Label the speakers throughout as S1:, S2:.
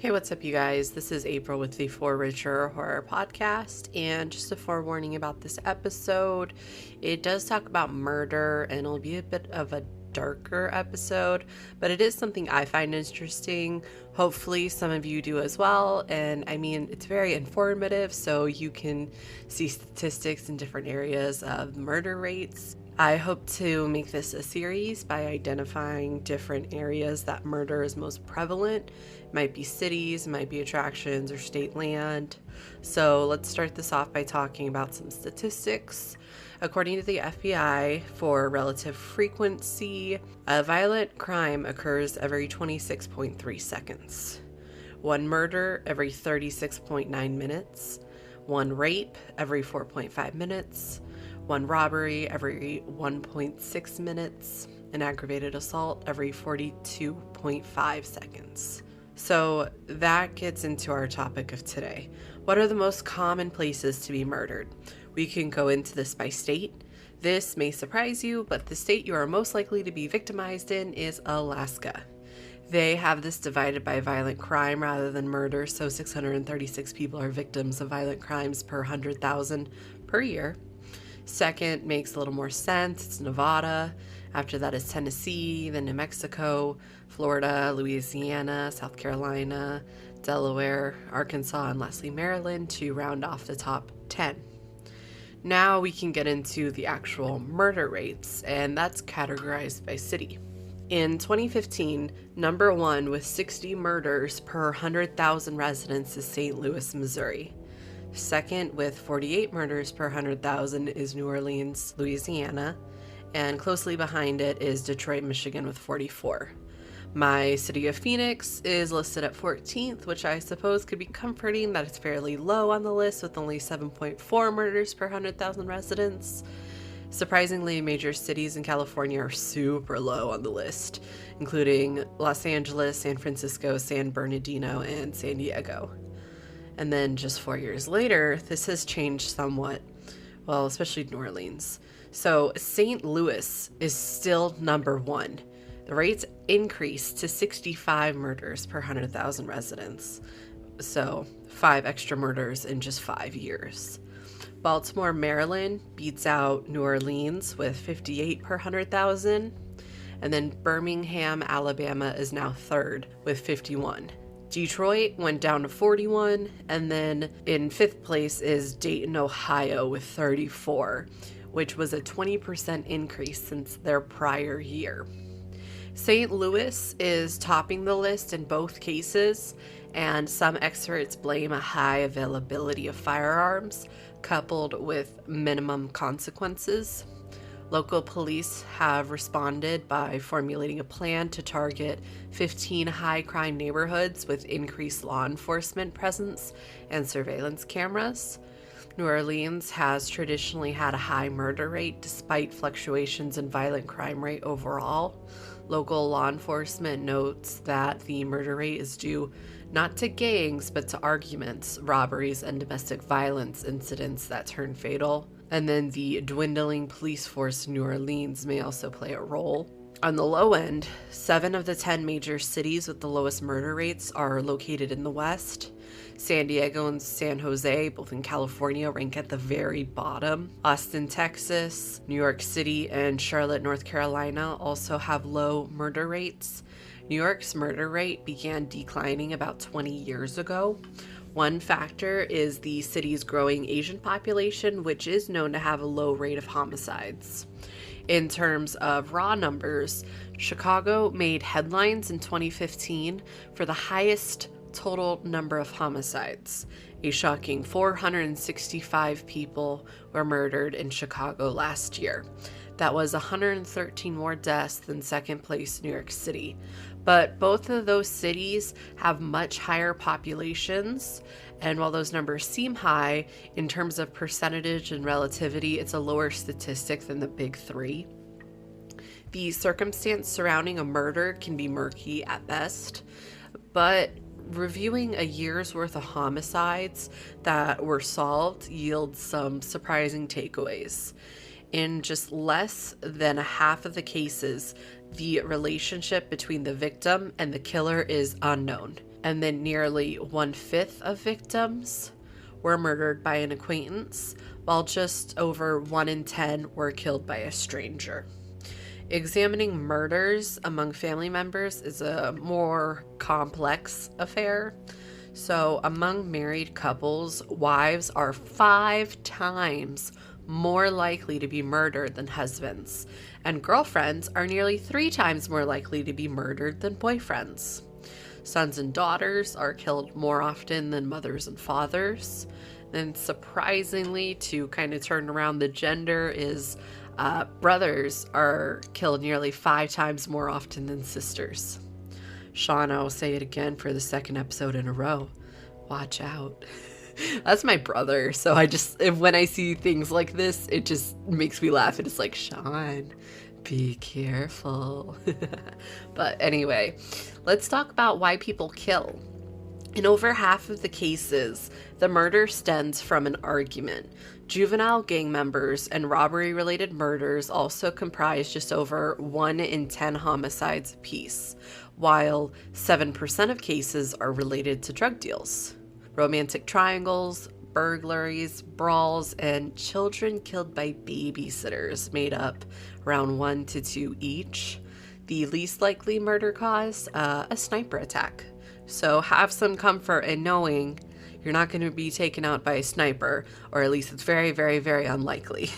S1: Hey, what's up, you guys? This is April with the For Richer Horror Podcast, and just a forewarning about this episode. It does talk about murder, and it'll be a bit of a darker episode, but it is something I find interesting. Hopefully some of you do as well, and I mean, it's very informative, so you can see statistics in different areas of murder rates. I hope to make this a series by identifying different areas that murder is most prevalent. It might be cities, it might be attractions, or state land. So let's start this off by talking about some statistics. According to the FBI, for relative frequency, a violent crime occurs every 26.3 seconds. One murder every 36.9 minutes. One rape every 4.5 minutes. One robbery every 1.6 minutes, an aggravated assault every 42.5 seconds. So that gets into our topic of today. What are the most common places to be murdered? We can go into this by state. This may surprise you, but the state you are most likely to be victimized in is Alaska. They have this divided by violent crime rather than murder, so 636 people are victims of violent crimes per 100,000 per year. Second makes a little more sense. It's Nevada. After that is Tennessee, then New Mexico, Florida, Louisiana, South Carolina, Delaware, Arkansas, and lastly Maryland to round off the top 10. Now we can get into the actual murder rates, and that's categorized by city. In 2015, number one with 60 murders per 100,000 residents is St. Louis, Missouri. Second, with 48 murders per 100,000, is New Orleans, Louisiana, and closely behind it is Detroit, Michigan with 44. My city of Phoenix is listed at 14th, which I suppose could be comforting that it's fairly low on the list with only 7.4 murders per 100,000 residents. Surprisingly, major cities in California are super low on the list, including Los Angeles, San Francisco, San Bernardino, and San Diego. And then just 4 years later, this has changed somewhat, well, especially New Orleans. So St. Louis is still number one. The rates increased to 65 murders per 100,000 residents. So 5 extra murders in just 5 years. Baltimore, Maryland beats out New Orleans with 58 per 100,000. And then Birmingham, Alabama is now third with 51. Detroit went down to 41, and then in 5th place is Dayton, Ohio with 34, which was a 20% increase since their prior year. St. Louis is topping the list in both cases, and some experts blame a high availability of firearms coupled with minimum consequences. Local police have responded by formulating a plan to target 15 high-crime neighborhoods with increased law enforcement presence and surveillance cameras. New Orleans has traditionally had a high murder rate despite fluctuations in violent crime rate overall. Local law enforcement notes that the murder rate is due not to gangs, but to arguments, robberies, and domestic violence incidents that turn fatal. And then the dwindling police force in New Orleans may also play a role. On the low end, 7 of the 10 major cities with the lowest murder rates are located in the West. San Diego and San Jose, both in California, rank at the very bottom. Austin, Texas, New York City, and Charlotte, North Carolina also have low murder rates. New York's murder rate began declining about 20 years ago. One factor is the city's growing Asian population, which is known to have a low rate of homicides. In terms of raw numbers, Chicago made headlines in 2015 for the highest total number of homicides. A shocking 465 people were murdered in Chicago last year. That was 113 more deaths than second place New York City. But both of those cities have much higher populations, and while those numbers seem high, in terms of percentage and relativity, it's a lower statistic than the big three. The circumstance surrounding a murder can be murky at best, but reviewing a year's worth of homicides that were solved yields some surprising takeaways. In just less than a half of the cases, the relationship between the victim and the killer is unknown. and then nearly 1/5 of victims were murdered by an acquaintance, while just over 1 in 10 were killed by a stranger. Examining murders among family members is a more complex affair. So, among married couples, wives are 5 times more likely to be murdered than husbands, and girlfriends are nearly 3 times more likely to be murdered than boyfriends. Sons and daughters are killed more often than mothers and fathers. And surprisingly, to kind of turn around the gender, is brothers are killed nearly 5 times more often than sisters. Sean, I'll say it again for the 2nd episode in a row. Watch out. That's my brother. So when I see things like this, it just makes me laugh. And it's like, Sean, be careful. But anyway, let's talk about why people kill. In over half of the cases, the murder stems from an argument. Juvenile gang members and robbery-related murders also comprise just over 1 in 10 homicides apiece, while 7% of cases are related to drug deals. Romantic triangles, burglaries, brawls, and children killed by babysitters made up around 1 to 2 each. The least likely murder cause, a sniper attack. So have some comfort in knowing you're not going to be taken out by a sniper, or at least it's very, very, very unlikely.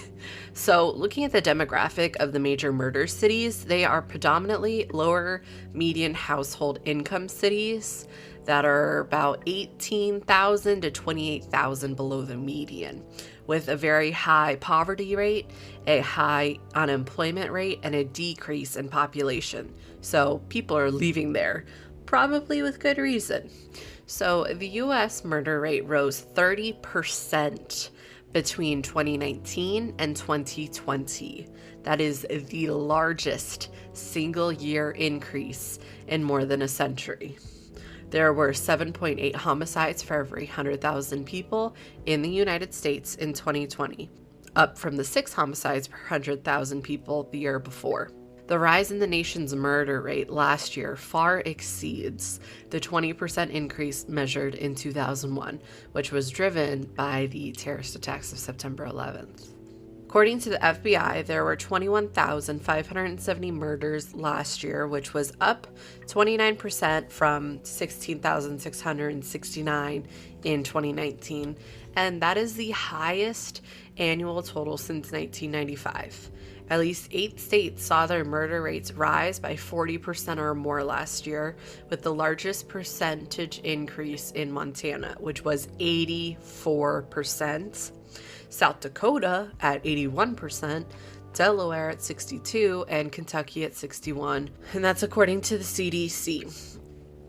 S1: So looking at the demographic of the major murder cities, they are predominantly lower median household income cities that are about 18,000 to 28,000 below the median, with a very high poverty rate, a high unemployment rate, and a decrease in population. So people are leaving there, probably with good reason. So the US murder rate rose 30% between 2019 and 2020. That is the largest single year increase in more than a century. There were 7.8 homicides for every 100,000 people in the United States in 2020, up from the 6 homicides per 100,000 people the year before. The rise in the nation's murder rate last year far exceeds the 20% increase measured in 2001, which was driven by the terrorist attacks of September 11th. According to the FBI, there were 21,570 murders last year, which was up 29% from 16,669 in 2019, and that is the highest annual total since 1995. At least 8 states saw their murder rates rise by 40% or more last year, with the largest percentage increase in Montana, which was 84%, South Dakota at 81%, Delaware at 62%, and Kentucky at 61%, and that's according to the CDC.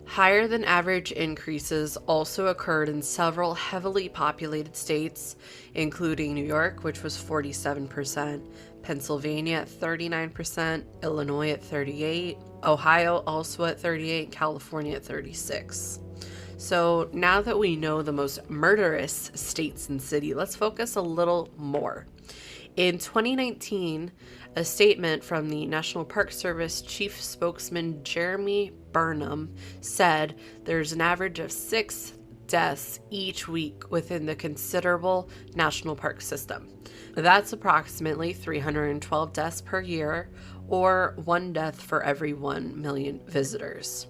S1: Higher than average increases also occurred in several heavily populated states, including New York, which was 47%, Pennsylvania at 39%, Illinois at 38%, Ohio also at 38%, California at 36%. So now that we know the most murderous states and city, let's focus a little more. In 2019, a statement from the National Park Service Chief Spokesman Jeremy Burnham said there's an average of 6 deaths each week within the considerable national park system. That's approximately 312 deaths per year, or 1 death for every 1 million visitors.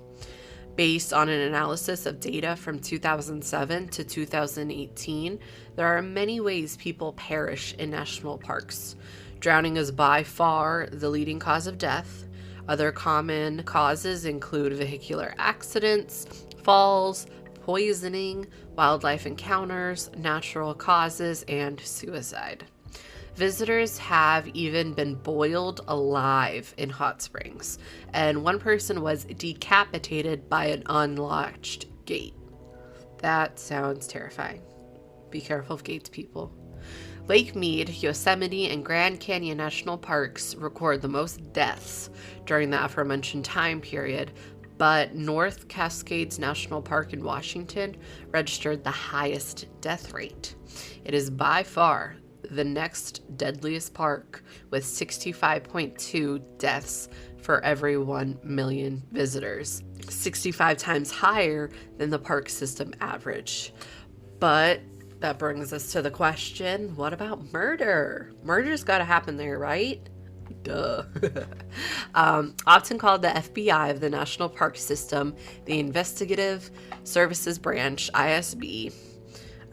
S1: Based on an analysis of data from 2007 to 2018, there are many ways people perish in national parks. Drowning is by far the leading cause of death. Other common causes include vehicular accidents, falls, poisoning, wildlife encounters, natural causes, and suicide. Visitors have even been boiled alive in hot springs, and one person was decapitated by an unlatched gate. That sounds terrifying. Be careful of gates, people. Lake Mead, Yosemite, and Grand Canyon National Parks record the most deaths during the aforementioned time period, but North Cascades National Park in Washington registered the highest death rate. It is by far the next deadliest park, with 65.2 deaths for every 1 million visitors, 65 times higher than the park system average. But that brings us to the question, what about murder? Murder's got to happen there, right? Duh. Often called the FBI of the National Park System, the Investigative Services Branch, ISB.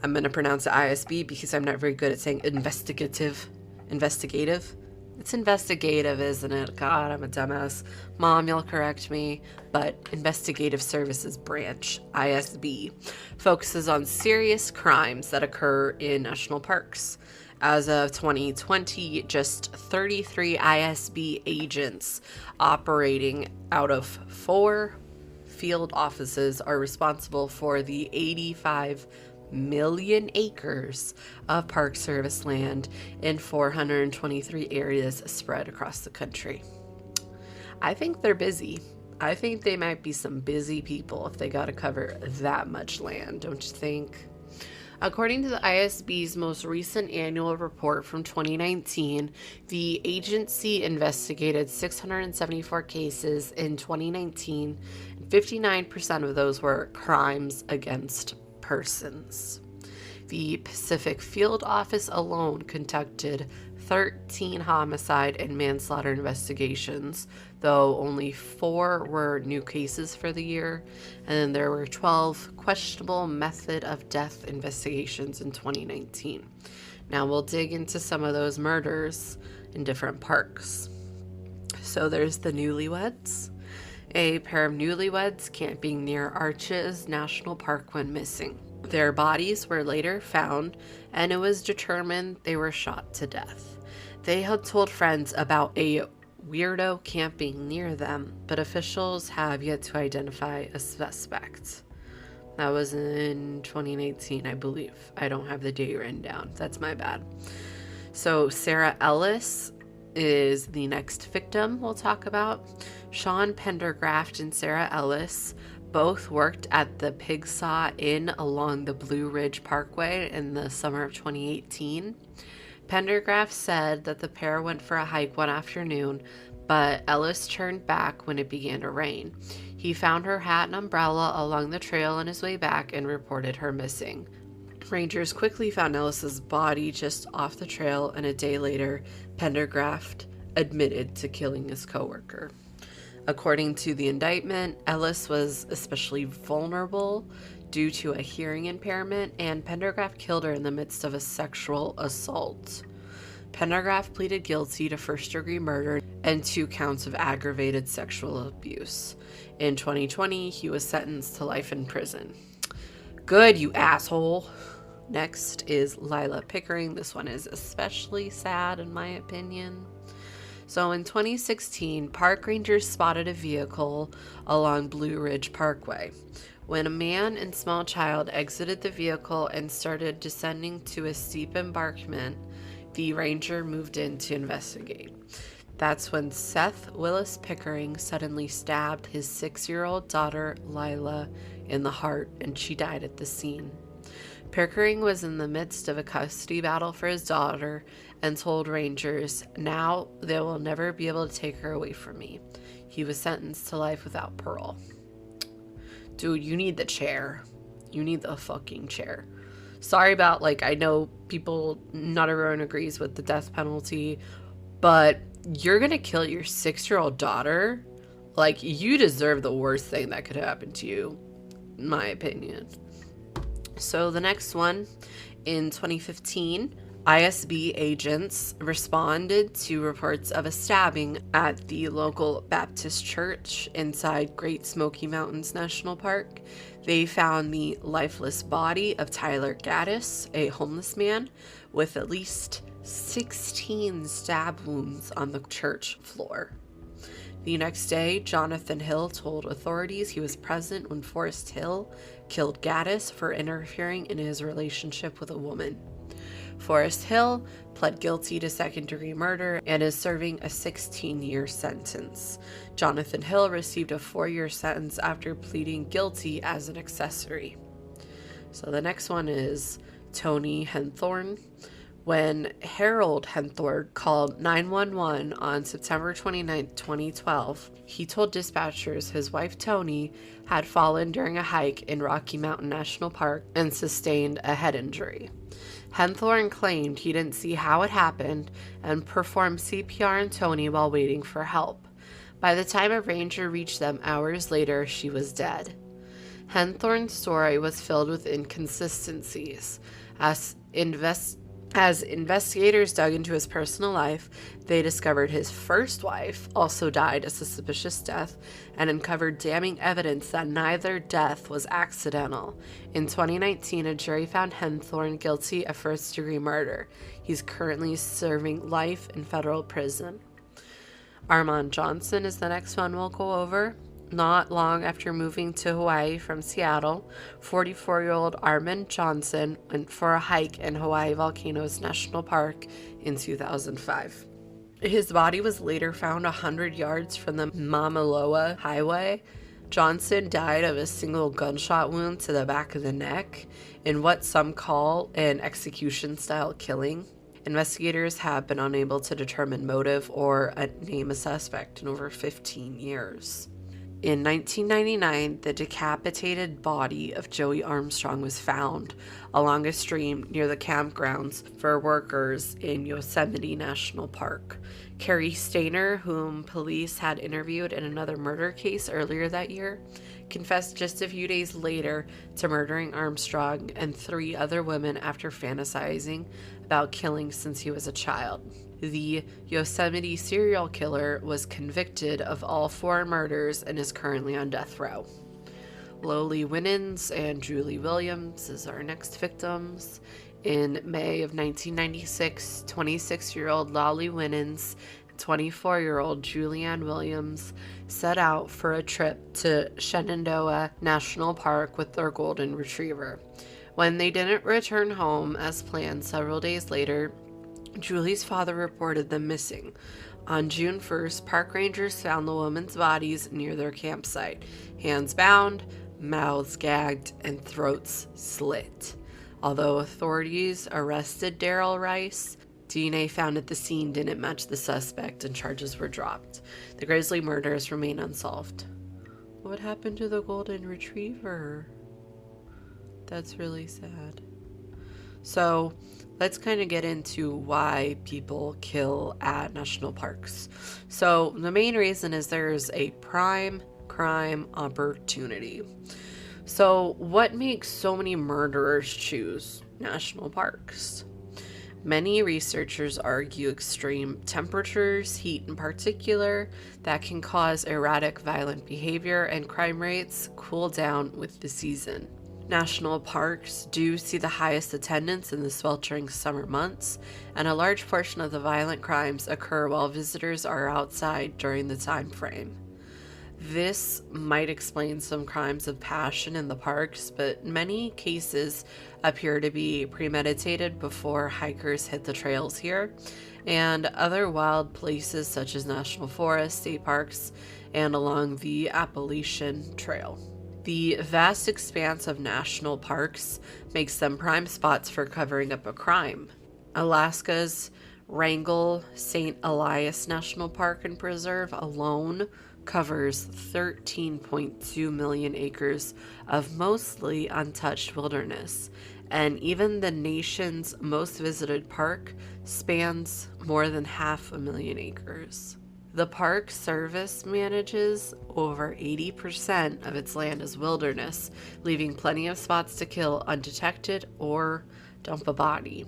S1: I'm going to pronounce it ISB because I'm not very good at saying investigative. It's investigative, isn't it? God, I'm a dumbass. Mom, you'll correct me. But Investigative Services Branch, ISB, focuses on serious crimes that occur in national parks. As of 2020, just 33 ISB agents operating out of 4 field offices are responsible for the 85 million acres of Park Service land in 423 areas spread across the country. I think they're busy. I think they might be some busy people if they got to cover that much land, don't you think? According to the ISB's most recent annual report from 2019, the agency investigated 674 cases in 2019, and 59% of those were crimes against persons. The Pacific Field Office alone conducted 13 homicide and manslaughter investigations, though only 4 were new cases for the year, and then there were 12 questionable method of death investigations in 2019. Now we'll dig into some of those murders in different parks. So there's the Newlyweds. A pair of newlyweds camping near Arches National Park went missing. Their bodies were later found, and it was determined they were shot to death. They had told friends about a weirdo camping near them, but officials have yet to identify a suspect. That was in 2018, I believe. I don't have the date written down. That's my bad. So Sarah Ellis is the next victim we'll talk about. Sean Pendergraft and Sarah Ellis both worked at the Pig Saw Inn along the Blue Ridge Parkway in the summer of 2018. Pendergraft said that the pair went for a hike one afternoon, but Ellis turned back when it began to rain. He found her hat and umbrella along the trail on his way back and reported her missing. Rangers quickly found Ellis's body just off the trail, and a day later, Pendergraft admitted to killing his coworker. According to the indictment, Ellis was especially vulnerable due to a hearing impairment, and Pendergraft killed her in the midst of a sexual assault. Pendergraft pleaded guilty to first-degree murder and 2 counts of aggravated sexual abuse. In 2020, he was sentenced to life in prison. Good, you asshole. Next is Lila Pickering. This one is especially sad in my opinion. So in 2016, park rangers spotted a vehicle along Blue Ridge Parkway. When a man and small child exited the vehicle and started descending to a steep embankment, the ranger moved in to investigate. That's when Seth Willis Pickering suddenly stabbed his 6-year-old daughter, Lila, in the heart, and she died at the scene. Pickering was in the midst of a custody battle for his daughter and told rangers, "Now they will never be able to take her away from me." He was sentenced to life without parole. Dude, you need the chair. You need the fucking chair. Sorry about, I know people, not everyone agrees with the death penalty, but you're gonna kill your 6-year-old daughter? You deserve the worst thing that could happen to you, in my opinion. So the next one, in 2015, ISB agents responded to reports of a stabbing at the local Baptist church inside Great Smoky Mountains National Park. They found the lifeless body of Tyler Gaddis, a homeless man, with at least 16 stab wounds on the church floor. The next day, Jonathan Hill told authorities he was present when Forrest Hill killed Gaddis for interfering in his relationship with a woman. Forrest Hill pled guilty to second-degree murder and is serving a 16-year sentence. Jonathan Hill received a 4-year sentence after pleading guilty as an accessory. So the next one is Tony Henthorne. When Harold Henthorne called 911 on September 29, 2012, he told dispatchers his wife Toni had fallen during a hike in Rocky Mountain National Park and sustained a head injury. Henthorne claimed he didn't see how it happened and performed CPR on Toni while waiting for help. By the time a ranger reached them hours later, she was dead. Henthorne's story was filled with inconsistencies. As investigators dug into his personal life, they discovered his first wife also died a suspicious death and uncovered damning evidence that neither death was accidental. In 2019, a jury found Henthorne guilty of first-degree murder. He's currently serving life in federal prison. Armand Johnson is the next one we'll go over. Not long after moving to Hawaii from Seattle, 44-year-old Armand Johnson went for a hike in Hawaii Volcanoes National Park in 2005. His body was later found 100 yards from the Mamaloa Highway. Johnson died of a single gunshot wound to the back of the neck in what some call an execution-style killing. Investigators have been unable to determine motive or name a suspect in over 15 years. In 1999, the decapitated body of Joey Armstrong was found along a stream near the campgrounds for workers in Yosemite National Park. Carrie Stainer, whom police had interviewed in another murder case earlier that year, confessed just a few days later to murdering Armstrong and 3 other women after fantasizing about killing since he was a child. The Yosemite serial killer was convicted of all 4 murders and is currently on death row. Loli Winans and Julie Williams is our next victims. In May of 1996, 26-year-old Loli Winans and 24-year-old Julianne Williams set out for a trip to Shenandoah National Park with their golden retriever. When they didn't return home as planned several days later, Julie's father reported them missing. On June 1st, park rangers found the women's bodies near their campsite, hands bound, mouths gagged, and throats slit. Although authorities arrested Daryl Rice, DNA found at the scene didn't match the suspect and charges were dropped. The grisly murders remain unsolved. What happened to the golden retriever? That's really sad. So let's kind of get into why people kill at national parks. So the main reason is there's a prime crime opportunity. So what makes so many murderers choose national parks? Many researchers argue extreme temperatures, heat in particular, that can cause erratic violent behavior, and crime rates cool down with the season. National parks do see the highest attendance in the sweltering summer months, and a large portion of the violent crimes occur while visitors are outside during the time frame. This might explain some crimes of passion in the parks, but many cases appear to be premeditated before hikers hit the trails here, and other wild places such as national forests, state parks, and along the Appalachian Trail. The vast expanse of national parks makes them prime spots for covering up a crime. Alaska's Wrangle St. Elias National Park and Preserve alone covers 13.2 million acres of mostly untouched wilderness, and even the nation's most visited park spans more than 500,000 acres. The Park Service manages over 80% of its land as wilderness, leaving plenty of spots to kill undetected or dump a body.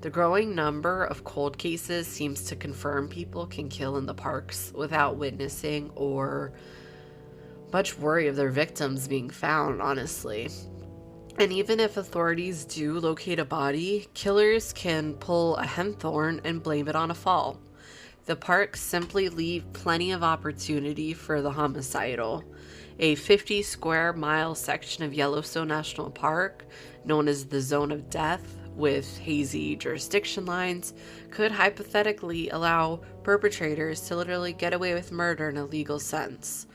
S1: The growing number of cold cases seems to confirm people can kill in the parks without witnessing or much worry of their victims being found, honestly. And even if authorities do locate a body, killers can pull a Henthorne and blame it on a fall. The parks simply leave plenty of opportunity for the homicidal. A 50 square mile section of Yellowstone National Park, known as the Zone of Death, with hazy jurisdiction lines, could hypothetically allow perpetrators to literally get away with murder in a legal sense.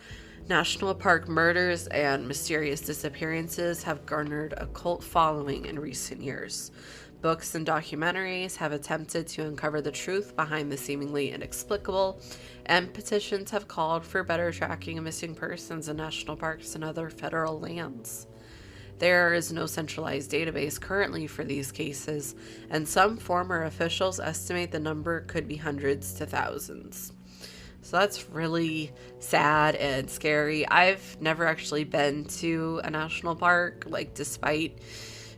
S1: National park murders and mysterious disappearances have garnered a cult following in recent years, Books and documentaries have attempted to uncover the truth behind the seemingly inexplicable, and petitions have called for better tracking of missing persons in national parks and other federal lands. There is no centralized database currently for these cases, and some former officials estimate the number could be hundreds to thousands. So that's really sad and scary. I've never actually been to a national park, despite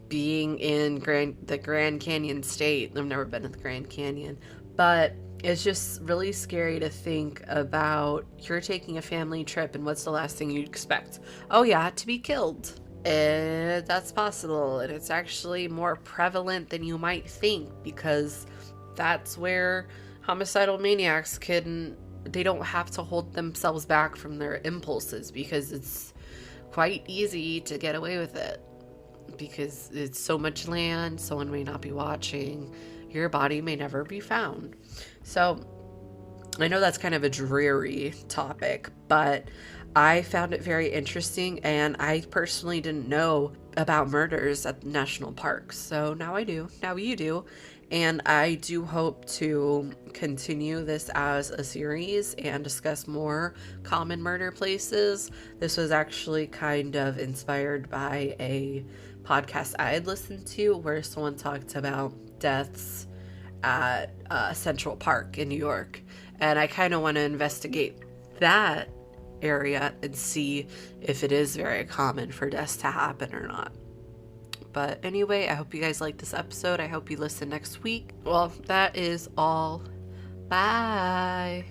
S1: being in the Grand Canyon State. I've never been to the Grand Canyon, but it's just really scary to think about you're taking a family trip and what's the last thing you'd expect? Oh yeah, to be killed. And that's possible, and it's actually more prevalent than you might think, because that's where homicidal maniacs they don't have to hold themselves back from their impulses, because it's quite easy to get away with it. Because it's so much land, someone may not be watching, your body may never be found. So I know that's kind of a dreary topic, but I found it very interesting, and I personally didn't know about murders at national parks. So now I do. Now you do. And I do hope to continue this as a series and discuss more common murder places. This was actually kind of inspired by a podcast I had listened to where someone talked about deaths at Central Park in New York. And I kind of want to investigate that area and see if it is very common for deaths to happen or not. But anyway, I hope you guys like this episode. I hope you listen next week. Well, that is all. Bye.